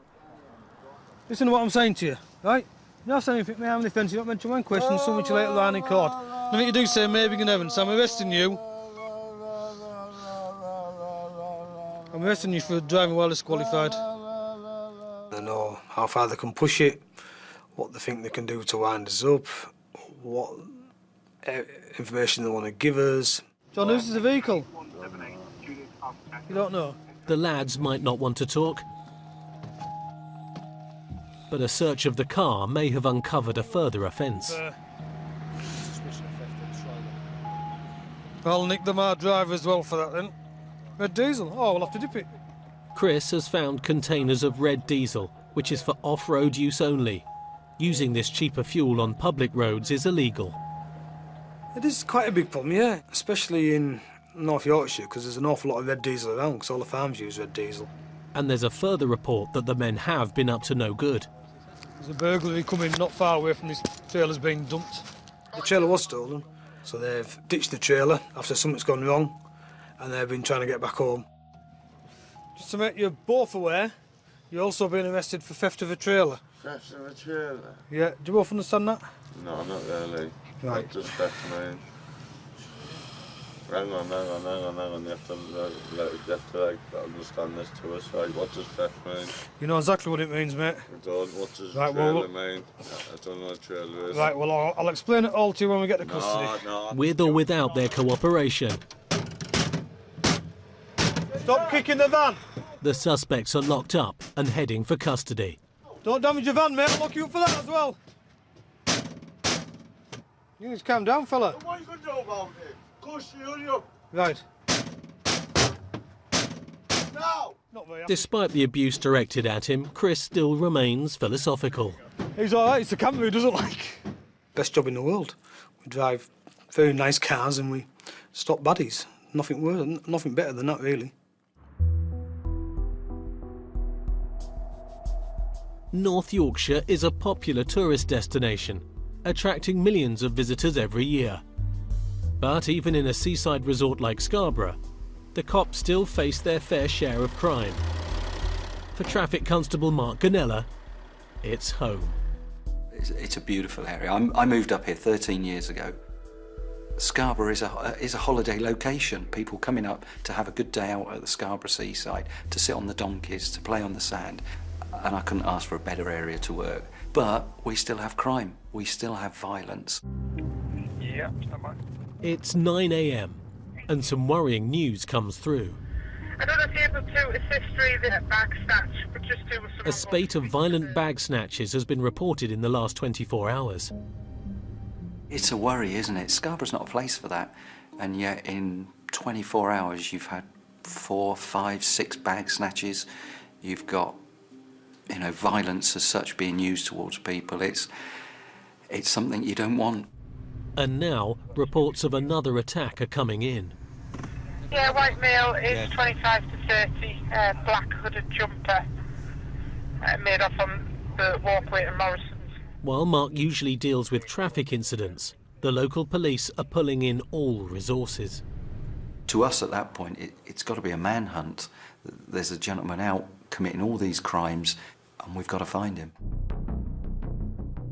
Listen to what I'm saying to you, right? You don't say anything, me, I'm defence. You don't mention one question, so much later line in court. Nothing you do say, maybe in heaven, so I'm arresting you. I'm arresting you for driving while disqualified. They know how far they can push it, what they think they can do to wind us up, what information they want to give us. John, whose is the vehicle? You don't know? The lads might not want to talk, but a search of the car may have uncovered a further offence. I'll nick the mad driver as well for that then. Red diesel? Oh, we'll have to dip it. Chris has found containers of red diesel, which is for off-road use only. Using this cheaper fuel on public roads is illegal. It is quite a big problem, yeah, especially in North Yorkshire, because there's an awful lot of red diesel around, because all the farms use red diesel. And there's a further report that the men have been up to no good. There's a burglary coming not far away from this trailer's being dumped. The trailer was stolen, so they've ditched the trailer after something's gone wrong, and they've been trying to get back home. Just to make you both aware, you're also being arrested for theft of a trailer. Theft of a trailer? Yeah, do you both understand that? No, not really. Right. What does theft mean? Hang on. You have to understand this to us. Right, what does theft mean? You know exactly what it means, mate. I don't. What does right, trailer mean? I don't know what a trailer is. Right, well, I'll explain it all to you when we get to custody. No. With or without their cooperation. Stop kicking the van! The suspects are locked up and heading for custody. Don't damage your van, mate. I'll lock you up for that as well. You just calm down, fella. What are you going to do about it? Hurry up. Right. Now! Despite the abuse directed at him, Chris still remains philosophical. He's all right. It's the camera he doesn't like. Best job in the world. We drive very nice cars and we stop baddies. Nothing worse, nothing better than that, really. North Yorkshire is a popular tourist destination, attracting millions of visitors every year. But even in a seaside resort like Scarborough, the cops still face their fair share of crime. For Traffic Constable Mark Ganella, it's home. It's a beautiful area. I moved up here 13 years ago. Scarborough is a holiday location. People coming up to have a good day out at the Scarborough seaside, to sit on the donkeys, to play on the sand. And I couldn't ask for a better area to work. But we still have crime. We still have violence. Yeah, stand by. It's 9 a.m. and some worrying news comes through. I don't know if you're able to assist through the bag snatch, but just do some... A spate of violent bag snatches has been reported in the last 24 hours. It's a worry, isn't it? Scarborough's not a place for that. And yet in 24 hours you've had 4, 5, 6 bag snatches. You've got, you know, violence as such being used towards people. It's something you don't want. And now reports of another attack are coming in. Yeah, white male is 25 to 30, black hooded jumper, made off on the walkway at Morrison's. While Mark usually deals with traffic incidents, the local police are pulling in all resources. To us at that point, it's got to be a manhunt. There's a gentleman out committing all these crimes and we've got to find him.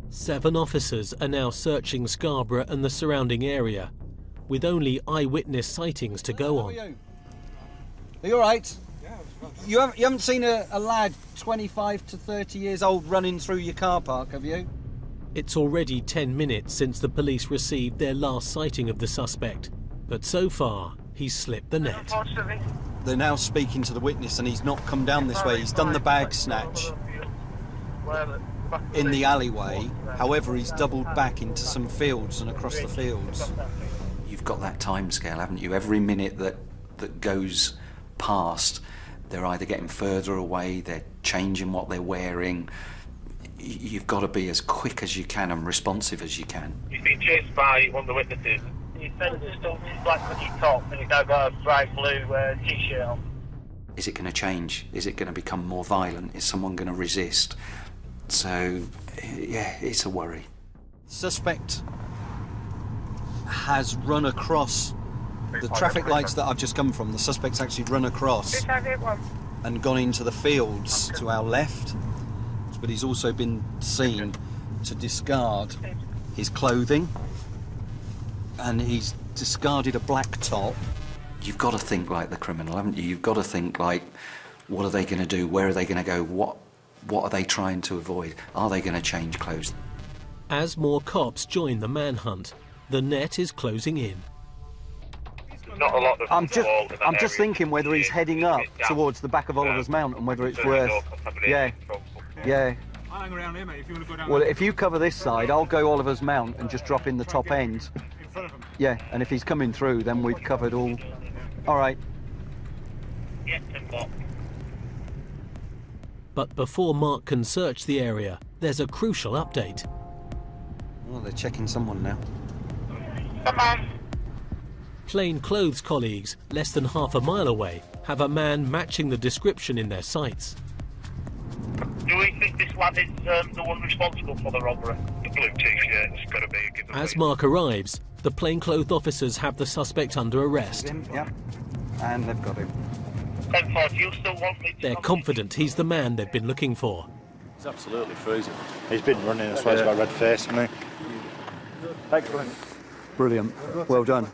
7 officers are now searching Scarborough and the surrounding area, with only eyewitness sightings to go on. Are you all right? You haven't seen a lad 25 to 30 years old running through your car park, have you? It's already 10 minutes since the police received their last sighting of the suspect, but so far he's slipped the net. They're now speaking to the witness and he's not come down this way. He's done the bag snatch. in the alleyway. However, he's doubled back into some fields and across the fields. You've got that time scale, haven't you? Every minute that goes past, they're either getting further away, they're changing what they're wearing. You've got to be as quick as you can and responsive as you can. He's been chased by one of the witnesses. His fender stuff is black on his top, and he's now got a bright blue t-shirt on. Is it going to change? Is it going to become more violent? Is someone going to resist? So, yeah, it's a worry. Suspect has run across the traffic lights that I've just come from. The suspect's actually run across and gone into the fields to our left, but he's also been seen to discard his clothing, and he's discarded a black top. You've got to think like the criminal, haven't you? You've got to think like, what are they going to do? Where are they going to go? What are they trying to avoid? Are they going to change clothes? As more cops join the manhunt, the net is closing in. Not a lot of I'm just thinking whether he's heading up towards the back of Oliver's Mount and whether it's worth... Yeah. I'll hang around here, mate, if you want to go down. Well, if you cover this side, I'll go Oliver's Mount and just drop in the top end. In front of him. Yeah, and if he's coming through, then we've covered all... All right. Yeah, 10 block. But before Mark can search the area, there's a crucial update. Oh, they're checking someone now. Come on. Plainclothes colleagues, less than half a mile away, have a man matching the description in their sights. Do we think this lad is the one responsible for the robbery? The blue t-shirt's got to be a giveaway. As Mark arrives, the plainclothes officers have the suspect under arrest. Yep, and they've got him. 10-4, do you still want me to... They're confident he's the man they've been looking for. He's absolutely freezing. He's been running, that's why he's got a red face, hasn't he? Excellent. Brilliant. Well done.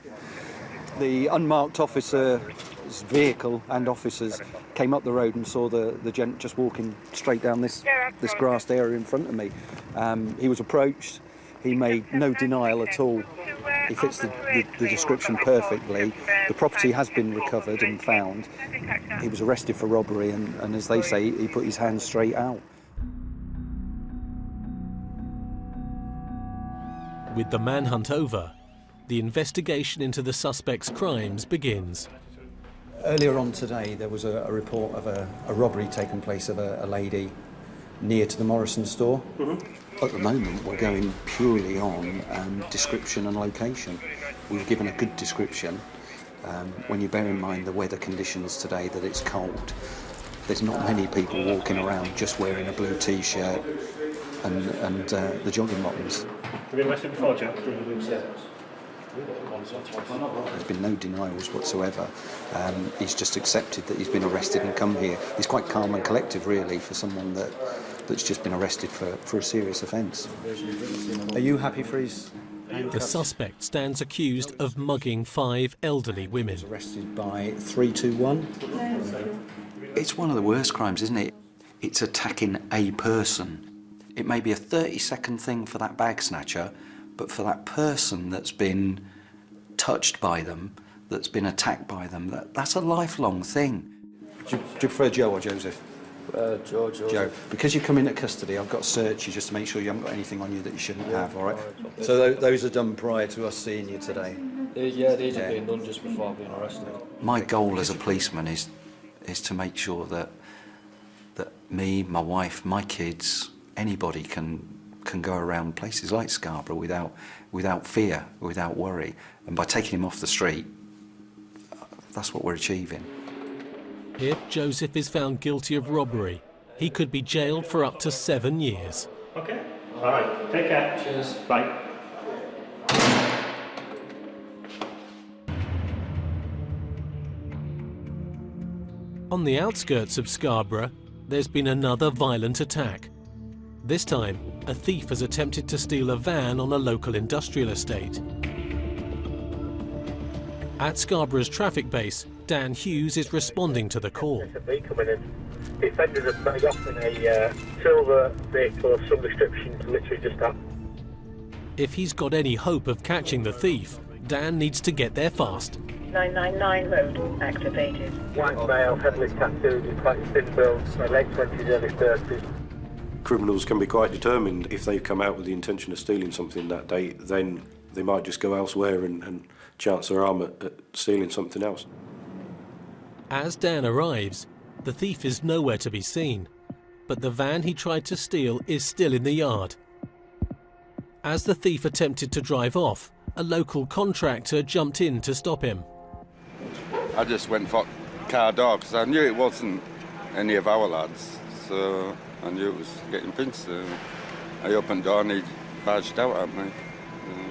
The unmarked officer's vehicle and officers came up the road and saw the gent just walking straight down this grassed area in front of me. He was approached. He made no denial at all. He fits the description perfectly. The property has been recovered and found. He was arrested for robbery and as they say, he put his hands straight out. With the manhunt over, the investigation into the suspect's crimes begins. Earlier on today, there was a report of a robbery taking place of a lady near to the Morrison store. At the moment, we're going purely on description and location. We've given a good description. When you bear in mind the weather conditions today, that it's cold, there's not many people walking around just wearing a blue t-shirt and the jogging bottoms. Have you been arrested before, Joe? There's been no denials whatsoever. He's just accepted that he's been arrested and come here. He's quite calm and collective, really, for someone that's just been arrested for a serious offence. Are you happy for his handcuffs? The suspect stands accused of mugging 5 elderly women. He was arrested by 321. It's one of the worst crimes, isn't it? It's attacking a person. It may be a 30-second thing for that bag snatcher, but for that person that's been touched by them, that's been attacked by them, that's a lifelong thing. Do you prefer Joe or Joseph? Joe. Because you come into custody, I've got to search you just to make sure you haven't got anything on you that you shouldn't have, all right? So those are done prior to us seeing you today? Yeah, these have been done just before I've been arrested. My goal as a policeman is to make sure that me, my wife, my kids, anybody can go around places like Scarborough without fear, without worry. And by taking him off the street, that's what we're achieving. If Joseph is found guilty of robbery, he could be jailed for up to 7 years. Okay. All right. Take care. Cheers. Bye. On the outskirts of Scarborough, there's been another violent attack. This time, a thief has attempted to steal a van on a local industrial estate. At Scarborough's traffic base, Dan Hughes is responding to the call. The offenders have made off in a silver vehicle of some description to literally just that. If he's got any hope of catching the thief, Dan needs to get there fast. 999 mode activated. White male, heavily tattooed, with quite thin build, late 20s, early 30s. Criminals can be quite determined. If they've come out with the intention of stealing something that day, then they might just go elsewhere and chance their arm at stealing something else. As Dan arrives, the thief is nowhere to be seen, but the van he tried to steal is still in the yard. As the thief attempted to drive off, a local contractor jumped in to stop him. I just went for car door because I knew it wasn't any of our lads, so I knew it was getting pinched. So I opened the door and he barged out at me.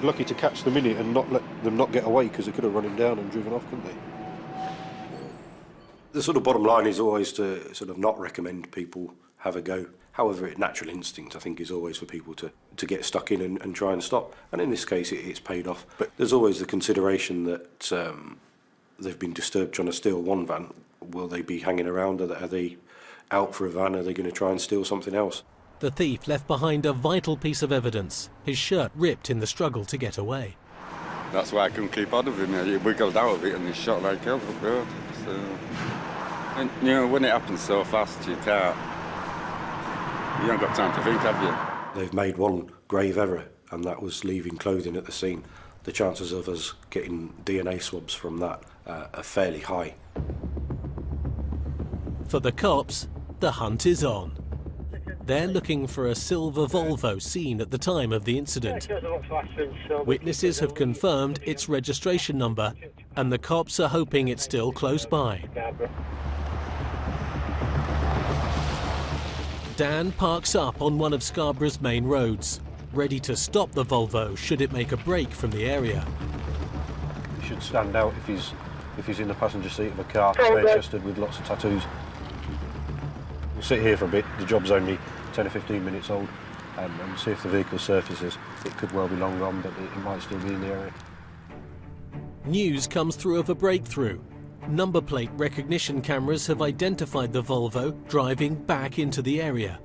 Lucky to catch them in it and not let them not get away, because they could have run him down and driven off, couldn't they? The sort of bottom line is always to sort of not recommend people have a go. However, natural instinct, I think, is always for people to get stuck in and try and stop. And in this case, it's paid off. But there's always the consideration that they've been disturbed trying to steal one van. Will they be hanging around? Are they out for a van? Are they going to try and steal something else? The thief left behind a vital piece of evidence, his shirt ripped in the struggle to get away. That's why I couldn't keep on of him. He wiggled out of it and he shot like hell up the road. So, and, you know, when it happens so fast, you haven't got time to think, have you? They've made one grave error, and that was leaving clothing at the scene. The chances of us getting DNA swabs from that are fairly high. For the cops, the hunt is on. They're looking for a silver Volvo seen at the time of the incident. Witnesses have confirmed its registration number, and the cops are hoping it's still close by. Dan parks up on one of Scarborough's main roads, ready to stop the Volvo should it make a break from the area. He should stand out if he's in the passenger seat of a car, bare-chested with lots of tattoos. We'll sit here for a bit. The job's only 10 or 15 minutes old, and see if the vehicle surfaces. It could well be long gone, but it might still be in the area. News comes through of a breakthrough. Number plate recognition cameras have identified the Volvo driving back into the area.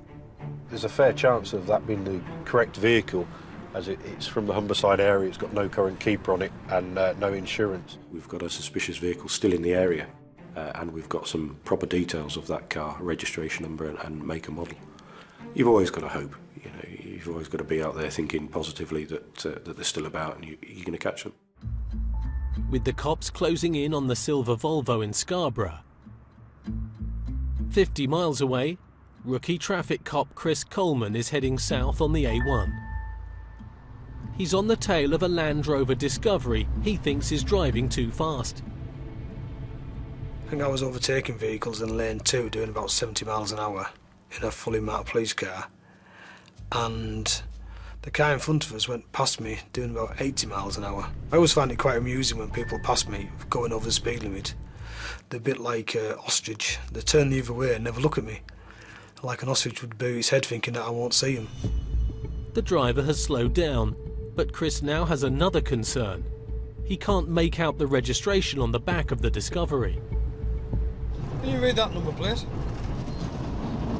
There's a fair chance of that being the correct vehicle, as it's from the Humberside area. It's got no current keeper on it and no insurance. We've got a suspicious vehicle still in the area, and we've got some proper details of that car, registration number and make and model. You've always got to hope. You know, you've always got to be out there thinking positively that they're still about and you're going to catch them. With the cops closing in on the silver Volvo in Scarborough. 50 miles away, rookie traffic cop Chris Coleman is heading south on the A1. He's on the tail of a Land Rover Discovery he thinks is driving too fast. I think I was overtaking vehicles in lane 2 doing about 70 miles an hour in a fully marked police car, and the car in front of us went past me doing about 80 miles an hour. I always find it quite amusing when people pass me going over the speed limit. They're a bit like an ostrich. They turn the other way and never look at me, like an ostrich would bow his head thinking that I won't see him. The driver has slowed down, but Chris now has another concern. He can't make out the registration on the back of the Discovery. Can you read that number plate?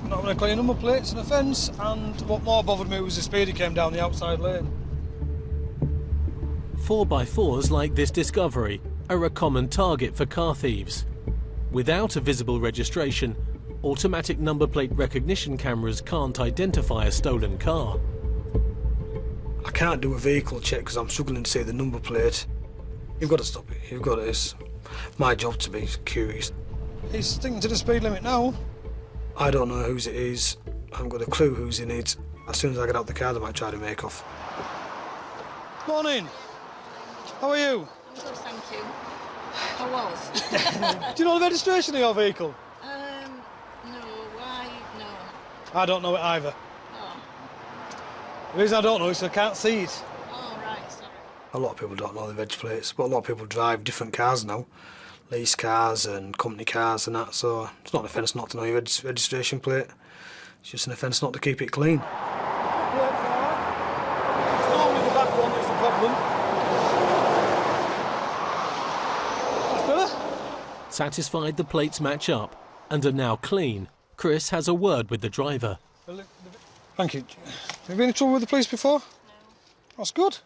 Not going to clear number plate, it's an offence, and what more bothered me was the speed he came down the outside lane. 4x4s like this Discovery are a common target for car thieves. Without a visible registration, automatic number plate recognition cameras can't identify a stolen car. I can't do a vehicle check because I'm struggling to see the number plate. You've got to stop it, you've got to. It's my job to be curious. He's sticking to the speed limit now. I don't know whose it is. I haven't got a clue who's in it. As soon as I get out the car, they might try to make off. Morning. How are you? I'm good, thank you. I was. Do you know the registration of your vehicle? No, why? No. I don't know it either. Oh. The reason I don't know is I can't see it. Oh, right, sorry. A lot of people don't know the reg plates, but a lot of people drive different cars now. Lease cars and company cars and that, so it's not an offence not to know your registration plate. It's just an offence not to keep it clean. It's normally the back one that's the problem. That's better. Satisfied the plates match up and are now clean, Chris has a word with the driver. Thank you. Have you been in trouble with the police before? No. That's good.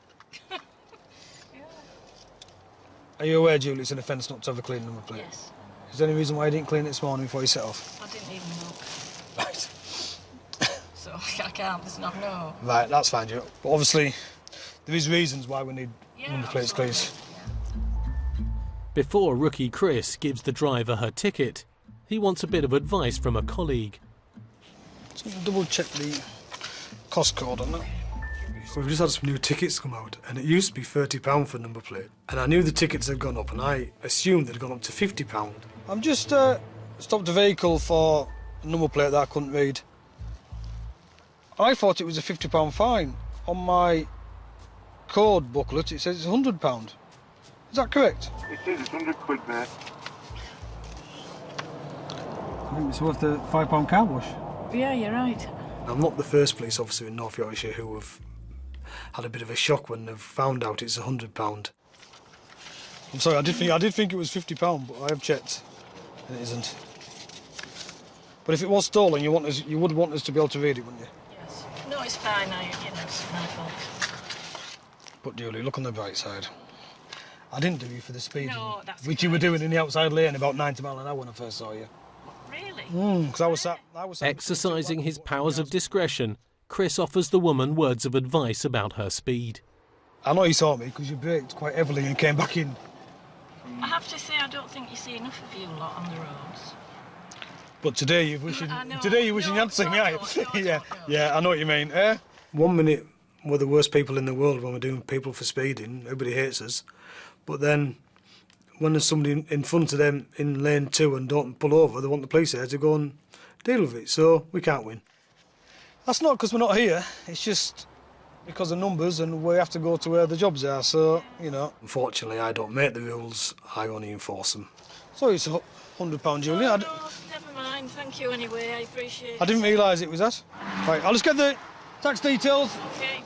Are you aware, Julie, it's an offence not to have a clean number plate? Yes. Is there any reason why you didn't clean it this morning before you set off? I didn't even look. Right. So. I can't. There's no. Right, that's fine, Joe. But obviously, there is reasons why we need number plates, please. Before rookie Chris gives the driver her ticket, he wants a bit of advice from a colleague. So we'll double check the cost code on that. We've just had some new tickets come out, and it used to be £30 for a number plate. And I knew the tickets had gone up, and I assumed they'd gone up to £50. I'm just stopped a vehicle for a number plate that I couldn't read. I thought it was a £50 fine. On my code booklet, it says it's £100. Is that correct? It says it's £100, mate. I think it's worth the £5 car wash. Yeah, you're right. I'm not the first police officer in North Yorkshire who have had a bit of a shock when they've found out it's £100. I'm sorry, I did think it was £50, but I have checked, and it isn't. But if it was stolen, you would want us to be able to read it, wouldn't you? Yes. No, it's fine. It's my fault. But Julie, look on the bright side. I didn't do you for the speeding, which you were doing in the outside lane about 90 miles an hour when I first saw you. Really? Because I was sat Exercising his powers of discretion, Chris offers the woman words of advice about her speed. I know you saw me because you braked quite heavily and came back in. I have to say, I don't think you see enough of you lot on the roads. But today you're wishing you had seen me, are you? Yeah, I know what you mean. 1 minute we're the worst people in the world when we're doing people for speeding. Everybody hates us. But then when there's somebody in front of them in lane 2 and don't pull over, they want the police there to go and deal with it. So we can't win. That's not because we're not here. It's just because of numbers and we have to go to where the jobs are. So, you know. Unfortunately, I don't make the rules. I only enforce them. So it's £100, Julie. Oh, no, never mind. Thank you anyway. I appreciate it. I didn't realise it was that. Right, I'll just get the tax details. Okay.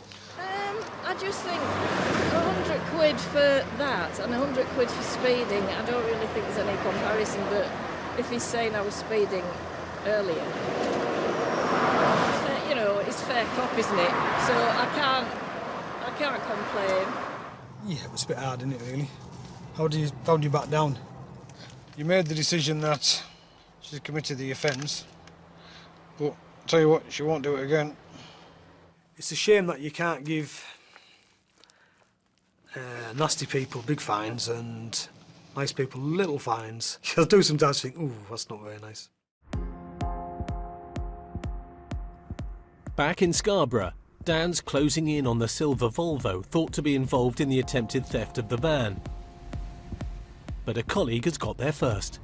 I just think £100 for that and £100 for speeding, I don't really think there's any comparison, but if he's saying I was speeding earlier, it's fair cop, isn't it? So I can't complain. Yeah, it was a bit hard, isn't it, really? How do you back down? You made the decision that she's committed the offence, but I'll tell you what, she won't do it again. It's a shame that you can't give nasty people big fines and nice people little fines. You'll do sometimes think, ooh, that's not very nice. Back in Scarborough, Dan's closing in on the silver Volvo thought to be involved in the attempted theft of the van. But a colleague has got there first.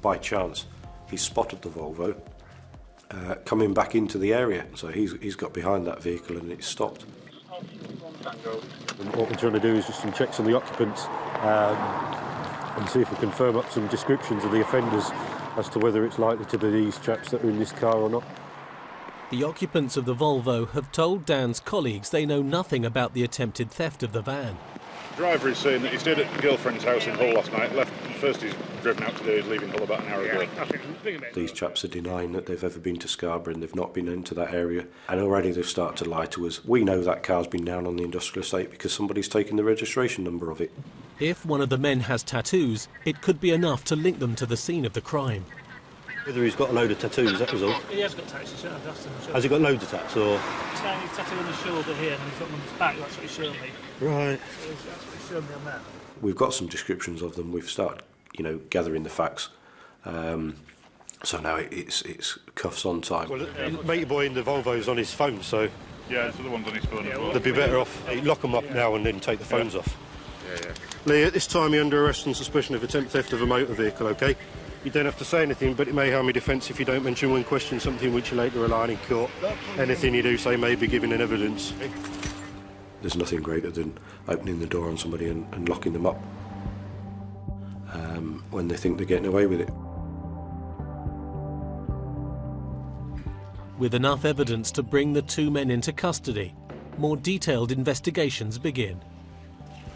By chance, he spotted the Volvo coming back into the area, so he's got behind that vehicle and it's stopped. And what we're trying to do is just some checks on the occupants and see if we can firm up some descriptions of the offenders as to whether it's likely to be these chaps that are in this car or not. The occupants of the Volvo have told Dan's colleagues they know nothing about the attempted theft of the van. The driver is saying that he stayed at girlfriend's house in Hull last night, left first he's driven out today, he's leaving Hull about an hour ago. These chaps are denying that they've ever been to Scarborough and they've not been into that area, and already they've started to lie to us. We know that car's been down on the industrial estate because somebody's taken the registration number of it. If one of the men has tattoos, it could be enough to link them to the scene of the crime. Whether he's got a load of tattoos, that was all. He has got tattoos, I've asked him. Has he got loads of tats, or...? He's got a tattoo on the shoulder here, and he's got one on his back, that's what he showed me. Right. So that's what he showed me on that. We've got some descriptions of them, we've started, gathering the facts. So now it's cuffs on time. Well, matey boy in the Volvo's on his phone, so... Yeah, the other one's on his phone as well. They'd be better off, lock them up now and then take the phones off. Yeah. Lee, at this time you're under arrest on suspicion of attempt theft of a motor vehicle, OK? You don't have to say anything, but it may harm your defence if you don't mention when questioned something which you later rely on in court. Anything you do say may be given in evidence. There's nothing greater than opening the door on somebody and locking them up when they think they're getting away with it. With enough evidence to bring the two men into custody, more detailed investigations begin.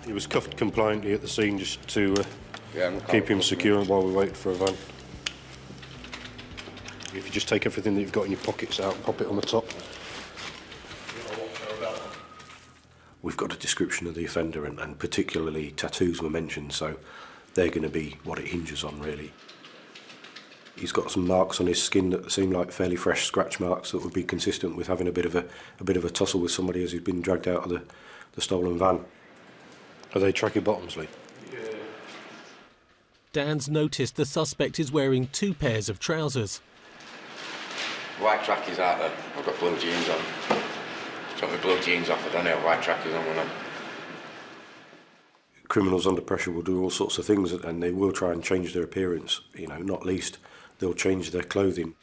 He was cuffed compliantly at the scene just to keep him secure while we wait for a van. If you just take everything that you've got in your pockets out, pop it on the top. We've got a description of the offender and particularly tattoos were mentioned, so they're going to be what it hinges on, really. He's got some marks on his skin that seem like fairly fresh scratch marks that would be consistent with having a bit of a tussle with somebody as he'd been dragged out of the stolen van. Are they tracky bottoms, Lee? Dan's noticed the suspect is wearing 2 pairs of trousers. White trackies out there. I've got blue jeans on. Took my blue jeans off, I don't have white trackies on when I'm... Criminals under pressure will do all sorts of things, and they will try and change their appearance, you know, not least they'll change their clothing.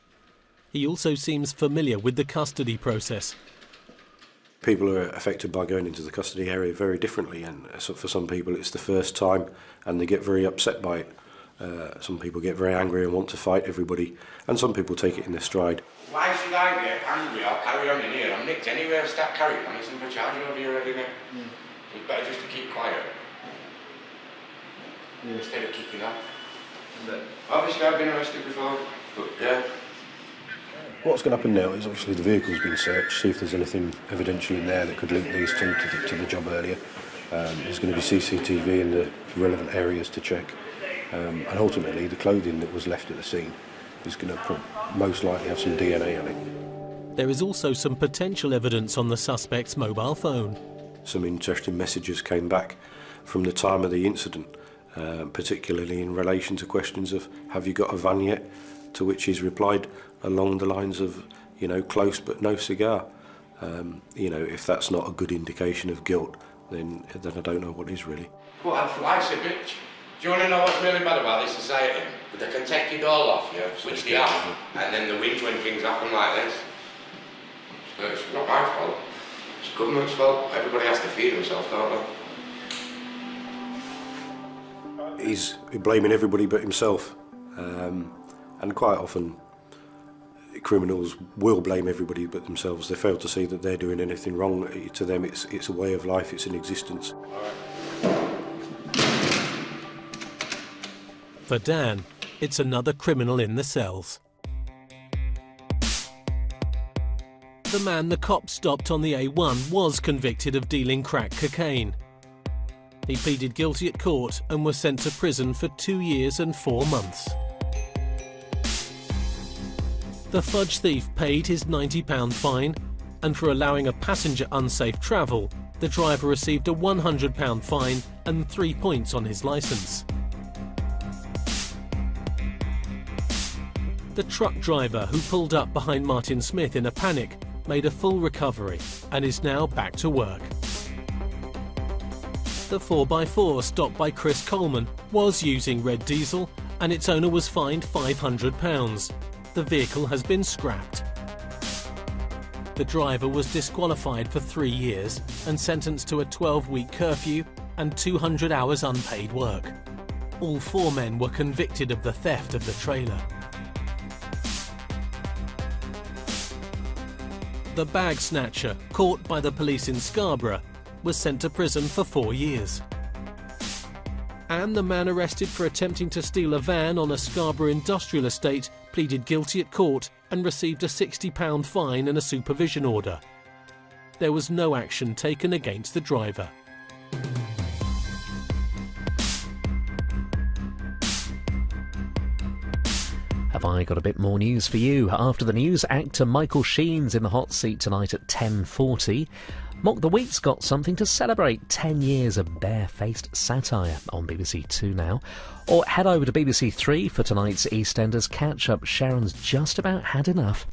He also seems familiar with the custody process. People are affected by going into the custody area very differently, and so for some people it's the first time and they get very upset by it. Some people get very angry and want to fight everybody, and some people take it in their stride. Why should I get angry? I'll carry on in here. I'm nicked anyway. I'll start carrying on. It's in for charge over here every minute. It's better just to keep quiet. Instead of kicking off. Obviously I've been arrested before, but yeah. What's going to happen now is obviously the vehicle's been searched, see if there's anything evidential in there that could link these two to the job earlier. There's going to be CCTV in the relevant areas to check. And ultimately the clothing that was left at the scene is going to most likely have some DNA on it. There is also some potential evidence on the suspect's mobile phone. Some interesting messages came back from the time of the incident, particularly in relation to questions of, have you got a van yet? To which he's replied along the lines of, you know, close but no cigar. You know, if that's not a good indication of guilt, then I don't know what is really. Well, life's a bitch. Do you want to know what's really bad about this society? They can take it all off you, which they have, and then the wins when things happen like this. So it's not my fault. It's the government's fault. Everybody has to feed himself, don't they? He's blaming everybody but himself, and quite often criminals will blame everybody but themselves. They fail to see that they're doing anything wrong. To them it's a way of life, it's an existence. For Dan, it's another criminal in the cells. The man the cops stopped on the A1 was convicted of dealing crack cocaine. He pleaded guilty at court and was sent to prison for 2 years and 4 months. The fudge thief paid his £90 fine, and for allowing a passenger unsafe travel, the driver received a £100 fine and 3 points on his licence. The truck driver who pulled up behind Martin Smith in a panic made a full recovery and is now back to work. The 4x4 stopped by Chris Coleman was using red diesel and its owner was fined £500. The vehicle has been scrapped. The driver was disqualified for 3 years and sentenced to a 12-week curfew and 200 hours unpaid work. All 4 men were convicted of the theft of the trailer. The bag snatcher, caught by the police in Scarborough, was sent to prison for 4 years. And the man arrested for attempting to steal a van on a Scarborough industrial estate pleaded guilty at court and received a £60 fine and a supervision order. There was no action taken against the driver. Have I got a bit more news for you? After the news, actor Michael Sheen's in the hot seat tonight at 10:40. Mock the Week's got something to celebrate 10 years of barefaced satire on BBC 2 now. Or head over to BBC 3 for tonight's EastEnders catch-up. Sharon's just about had enough.